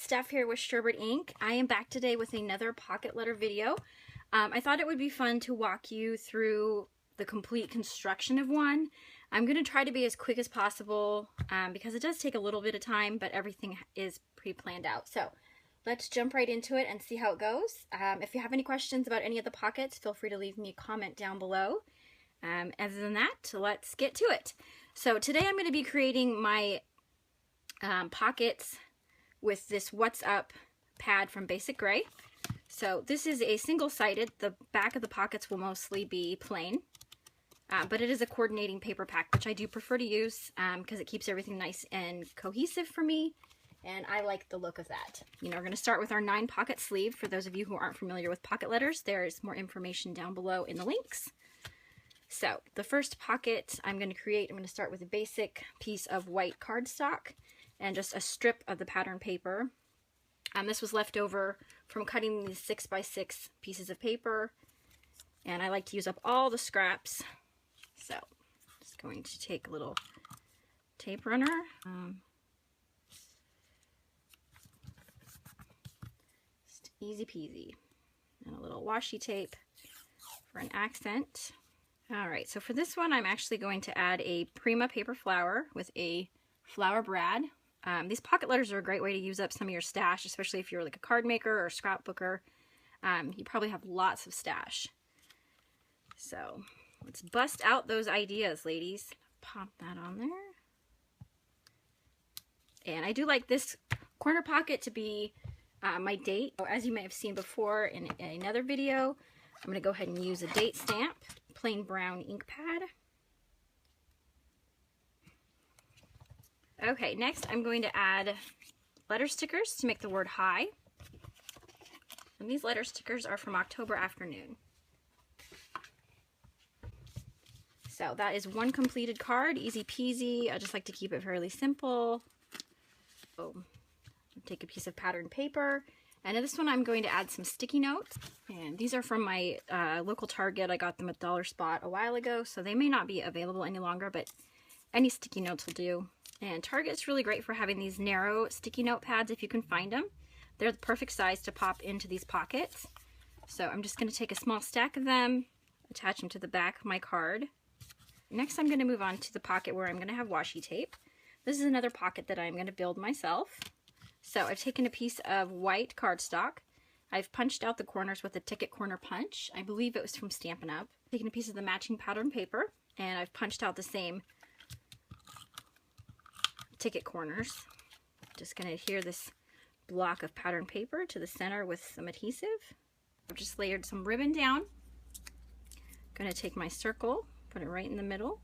Steph here with Sherbert ink. I am back today with another pocket letter video. I thought it would be fun to walk you through the complete construction of one. I'm going to try to be as quick as possible because it does take a little bit of time, but everything is pre-planned out. So let's jump right into it and see how it goes. If you have any questions about any of the pockets, feel free to leave me a comment down below. Other than that, let's get to it. So today I'm going to be creating my pockets with this What's Up pad from Basic Gray. So this is a single-sided. The back of the pockets will mostly be plain, but it is a coordinating paper pack, which I do prefer to use because it keeps everything nice and cohesive for me, and I like the look of that. You know, we're going to start with our 9-pocket sleeve. For those of you who aren't familiar with pocket letters, there's more information down below in the links. So the first pocket I'm going to create, I'm going to start with a basic piece of white cardstock and just a strip of the pattern paper. This was left over from cutting these 6x6 pieces of paper, and I like to use up all the scraps. So just going to take a little tape runner. Just easy peasy. And a little washi tape for an accent. Alright, so for this one I'm actually going to add a Prima paper flower with a flower brad. These pocket letters are a great way to use up some of your stash, especially if you're like a card maker or a scrapbooker. You probably have lots of stash. So let's bust out those ideas, ladies. Pop that on there. And I do like this corner pocket to be my date. As you may have seen before in another video, I'm going to go ahead and use a date stamp, plain brown ink pad. Okay, next I'm going to add letter stickers to make the word hi. And these letter stickers are from October Afternoon. So that is one completed card, easy peasy. I just like to keep it fairly simple. So take a piece of patterned paper. And in this one I'm going to add some sticky notes. And these are from my local Target. I got them at Dollar Spot a while ago, so they may not be available any longer, but any sticky notes will do. And Target's really great for having these narrow sticky note pads if you can find them. They're the perfect size to pop into these pockets. So I'm just going to take a small stack of them, attach them to the back of my card. Next I'm going to move on to the pocket where I'm going to have washi tape. This is another pocket that I'm going to build myself. So I've taken a piece of white cardstock. I've punched out the corners with a ticket corner punch. I believe it was from Stampin' Up. Taken a piece of the matching pattern paper, and I've punched out the same ticket corners. Just going to adhere this block of pattern paper to the center with some adhesive. I've just layered some ribbon down. Going to take my circle, put it right in the middle.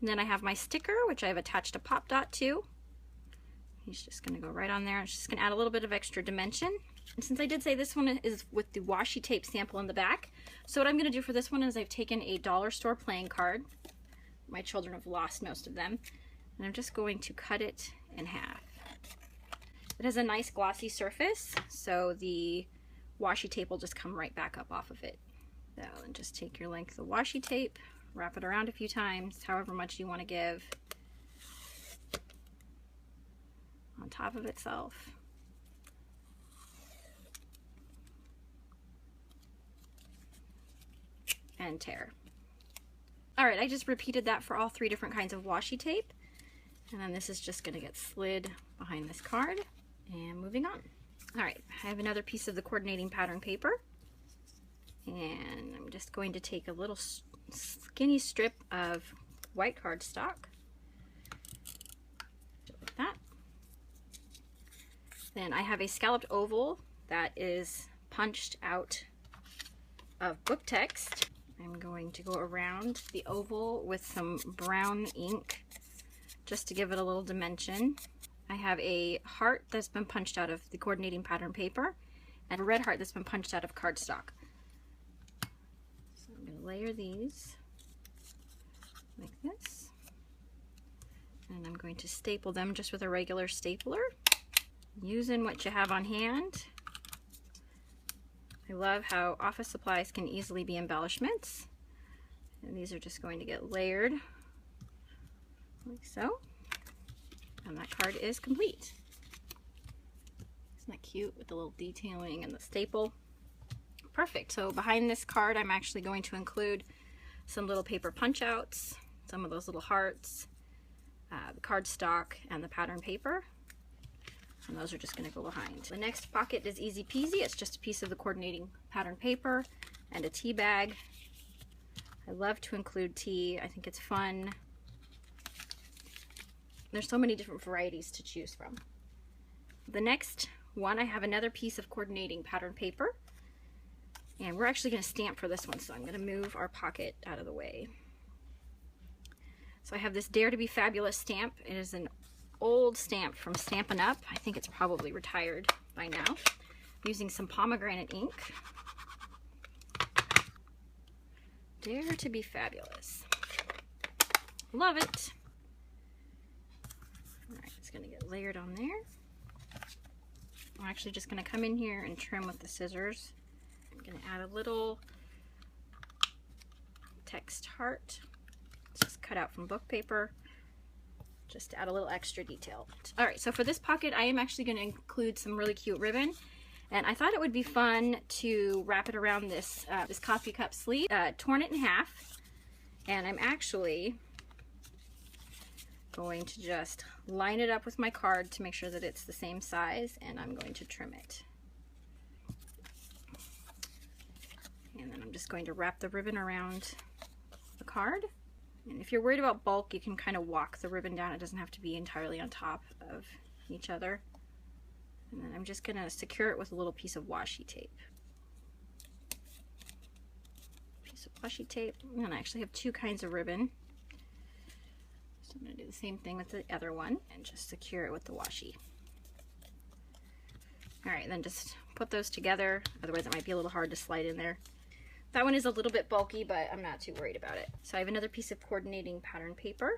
And then I have my sticker, which I've attached a pop dot to. He's just going to go right on there. It's just going to add a little bit of extra dimension. And since I did say this one is with the washi tape sample in the back, so what I'm going to do for this one is I've taken a dollar store playing card. My children have lost most of them. And I'm just going to cut it in half. It has a nice glossy surface, so the washi tape will just come right back up off of it. So then just take your length of washi tape, wrap it around a few times, however much you want to give on top of itself. And tear. Alright, I just repeated that for all 3 different kinds of washi tape. And then this is just going to get slid behind this card. And moving on. Alright, I have another piece of the coordinating pattern paper. And I'm just going to take a little skinny strip of white cardstock. Like that. Then I have a scalloped oval that is punched out of book text. I'm going to go around the oval with some brown ink just to give it a little dimension. I have a heart that's been punched out of the coordinating pattern paper and a red heart that's been punched out of cardstock. So I'm going to layer these like this. And I'm going to staple them just with a regular stapler, using what you have on hand. I love how office supplies can easily be embellishments. And these are just going to get layered like so. And that card is complete. Isn't that cute with the little detailing and the staple? Perfect. So behind this card, I'm actually going to include some little paper punch outs, some of those little hearts, the cardstock, and the pattern paper. And those are just going to go behind. The next pocket is easy peasy. It's just a piece of the coordinating pattern paper and a tea bag. I love to include tea. I think it's fun. There's so many different varieties to choose from. The next one, I have another piece of coordinating pattern paper. And we're actually going to stamp for this one, so I'm going to move our pocket out of the way. So I have this Dare to be Fabulous stamp. It is an old stamp from Stampin' Up. I think it's probably retired by now. I'm using some pomegranate ink. Dare to be Fabulous. Love it. Alright, it's going to get layered on there. I'm actually just going to come in here and trim with the scissors. I'm going to add a little text heart. It's just cut out from book paper. Just to add a little extra detail. Alright, so for this pocket, I am actually going to include some really cute ribbon. And I thought it would be fun to wrap it around this, this coffee cup sleeve. Torn it in half. And I'm actually going to just line it up with my card to make sure that it's the same size. And I'm going to trim it. And then I'm just going to wrap the ribbon around the card. And if you're worried about bulk, you can kind of walk the ribbon down. It doesn't have to be entirely on top of each other. And then I'm just going to secure it with a little piece of washi tape. Piece of washi tape. And I actually have two kinds of ribbon. So I'm going to do the same thing with the other one and just secure it with the washi. Alright, then just put those together. Otherwise it might be a little hard to slide in there. That one is a little bit bulky, but I'm not too worried about it. So I have another piece of coordinating pattern paper.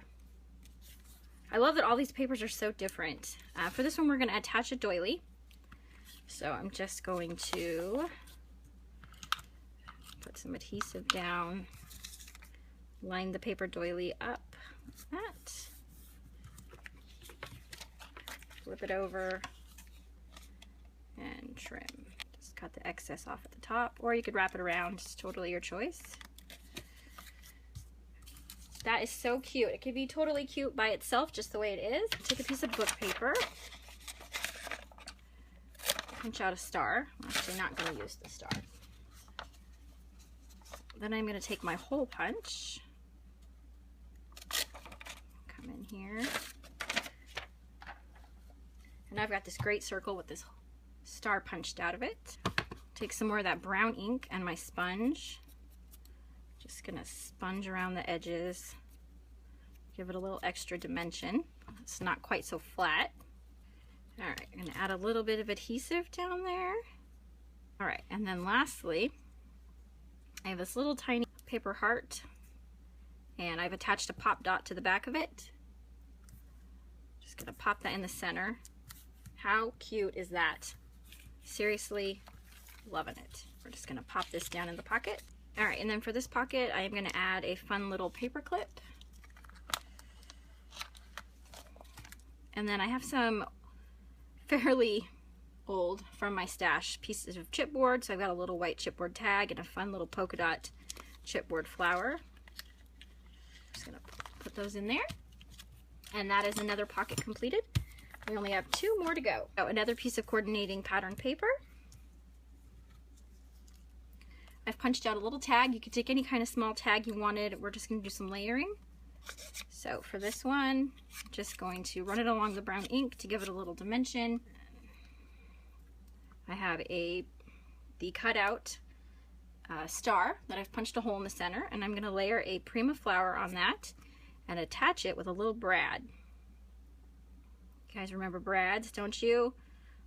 I love that all these papers are so different. For this one, we're going to attach a doily. So I'm just going to put some adhesive down, line the paper doily up like that, flip it over, and trim. Just cut the excess off at the top, or you could wrap it around. It's totally your choice. That is so cute. It could be totally cute by itself, just the way it is. Take a piece of book paper, punch out a star. I'm actually not going to use the star. Then I'm going to take my hole punch, come in here, and I've got this great circle with this star punched out of it. Take some more of that brown ink and my sponge. Just gonna sponge around the edges, give it a little extra dimension. It's not quite so flat. All right, I'm gonna add a little bit of adhesive down there. All right, and then lastly, I have this little tiny paper heart, and I've attached a pop dot to the back of it. Just gonna pop that in the center. How cute is that? Seriously, loving it. We're just gonna pop this down in the pocket. All right, and then for this pocket, I am going to add a fun little paper clip. And then I have some fairly old from my stash pieces of chipboard. So I've got a little white chipboard tag and a fun little polka dot chipboard flower. Just going to put those in there. And that is another pocket completed. We only have 2 more to go. Oh, another piece of coordinating pattern paper. I've punched out a little tag. You could take any kind of small tag you wanted. We're just going to do some layering. So for this one, just going to run it along the brown ink to give it a little dimension. I have the cutout star that I've punched a hole in the center, and I'm going to layer a prima flower on that and attach it with a little brad. You guys remember brads, don't you?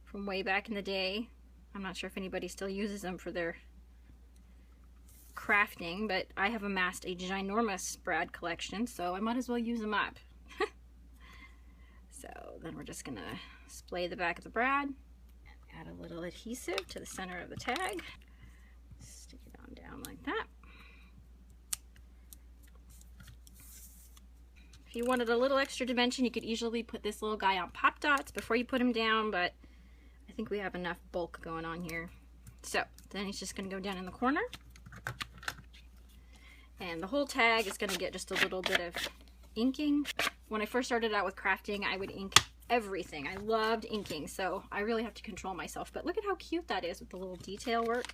From way back in the day. I'm not sure if anybody still uses them for their crafting, but I have amassed a ginormous brad collection, so I might as well use them up. So then we're just gonna splay the back of the brad, add a little adhesive to the center of the tag, stick it on down like that. If you wanted a little extra dimension, you could easily put this little guy on pop dots before you put him down, but I I think we have enough bulk going on here. So then it's just going to go down in the corner. And the whole tag is going to get just a little bit of inking. When I first started out with crafting, I would ink everything. I loved inking, so I really have to control myself. But look at how cute that is with the little detail work.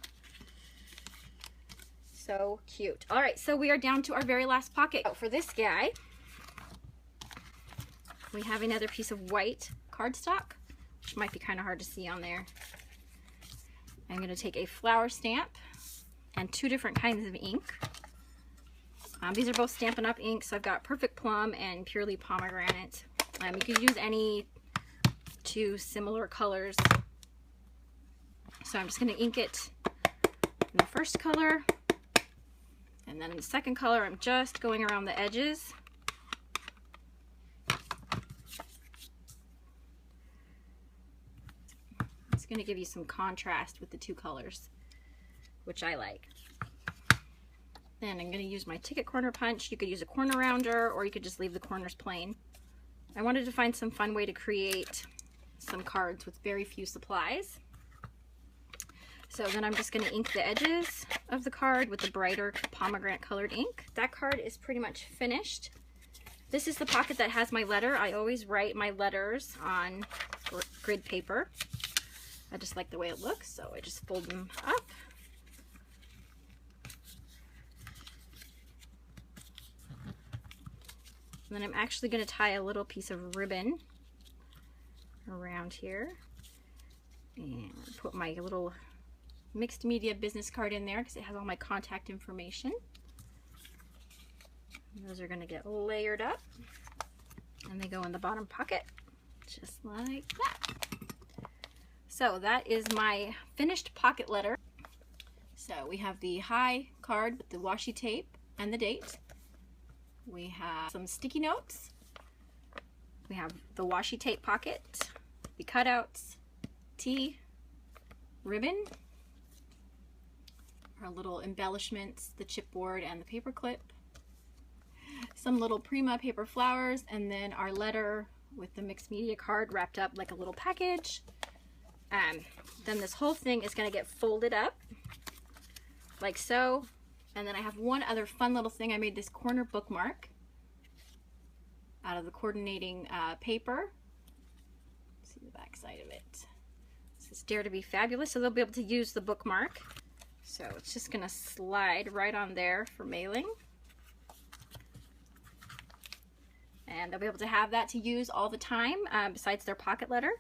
So cute. All right, so we are down to our very last pocket. So for this guy, we have another piece of white cardstock, which might be kind of hard to see on there. I'm going to take a flower stamp and 2 different kinds of ink. These are both Stampin' Up! Ink, so I've got Perfect Plum and Purely Pomegranate. You could use any 2 similar colors. So I'm just going to ink it in the first color, and then in the second color I'm just going around the edges. It's going to give you some contrast with the 2 colors, which I like. Then I'm going to use my ticket corner punch. You could use a corner rounder, or you could just leave the corners plain. I wanted to find some fun way to create some cards with very few supplies. So then I'm just going to ink the edges of the card with the brighter pomegranate colored ink. That card is pretty much finished. This is the pocket that has my letter. I always write my letters on grid paper. I just like the way it looks, so I just fold them up. And then I'm actually going to tie a little piece of ribbon around here and put my little mixed media business card in there because it has all my contact information. And those are going to get layered up, and they go in the bottom pocket just like that. So that is my finished pocket letter. So we have the high card with the washi tape and the date. We have some sticky notes. We have the washi tape pocket, the cutouts, tea, ribbon, our little embellishments, the chipboard and the paperclip, some little Prima paper flowers, and then our letter with the mixed media card wrapped up like a little package. Then this whole thing is going to get folded up like so. And then I have one other fun little thing. I made this corner bookmark out of the coordinating paper. See the back side of it. This is Dare to be Fabulous, so they'll be able to use the bookmark. So it's just going to slide right on there for mailing. And they'll be able to have that to use all the time besides their pocket letter.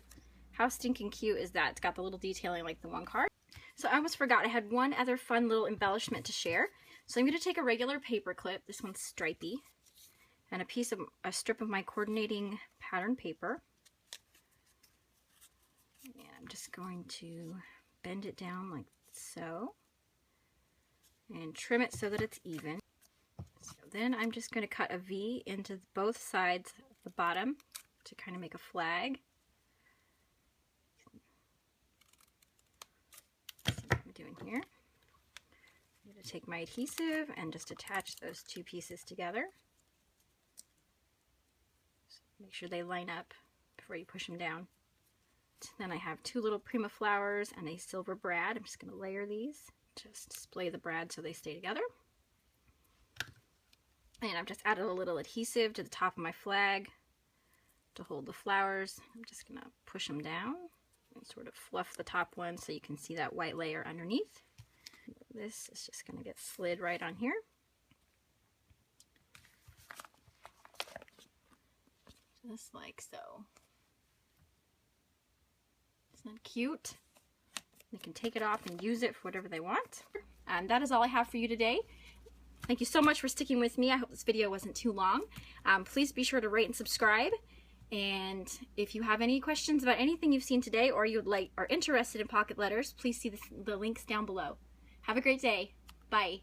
How stinking cute is that? It's got the little detailing like the one card. So I almost forgot, I had one other fun little embellishment to share. So I'm going to take a regular paper clip, this one's stripy, and a strip of my coordinating pattern paper. And I'm just going to bend it down like so and trim it so that it's even. So then I'm just going to cut a V into both sides of the bottom to kind of make a flag. Doing here. I'm going to take my adhesive and just attach those 2 pieces together. So make sure they line up before you push them down. Then I have 2 little Prima flowers and a silver brad. I'm just going to layer these. Just display the brad so they stay together. And I've just added a little adhesive to the top of my flag to hold the flowers. I'm just going to push them down and sort of fluff the top one so you can see that white layer underneath. This is just going to get slid right on here. Just like so. Isn't that cute? They can take it off and use it for whatever they want. And that is all I have for you today. Thank you so much for sticking with me. I hope this video wasn't too long. Please be sure to rate and subscribe. And if you have any questions about anything you've seen today, or you are interested in pocket letters, please see the links down below. Have a great day. Bye.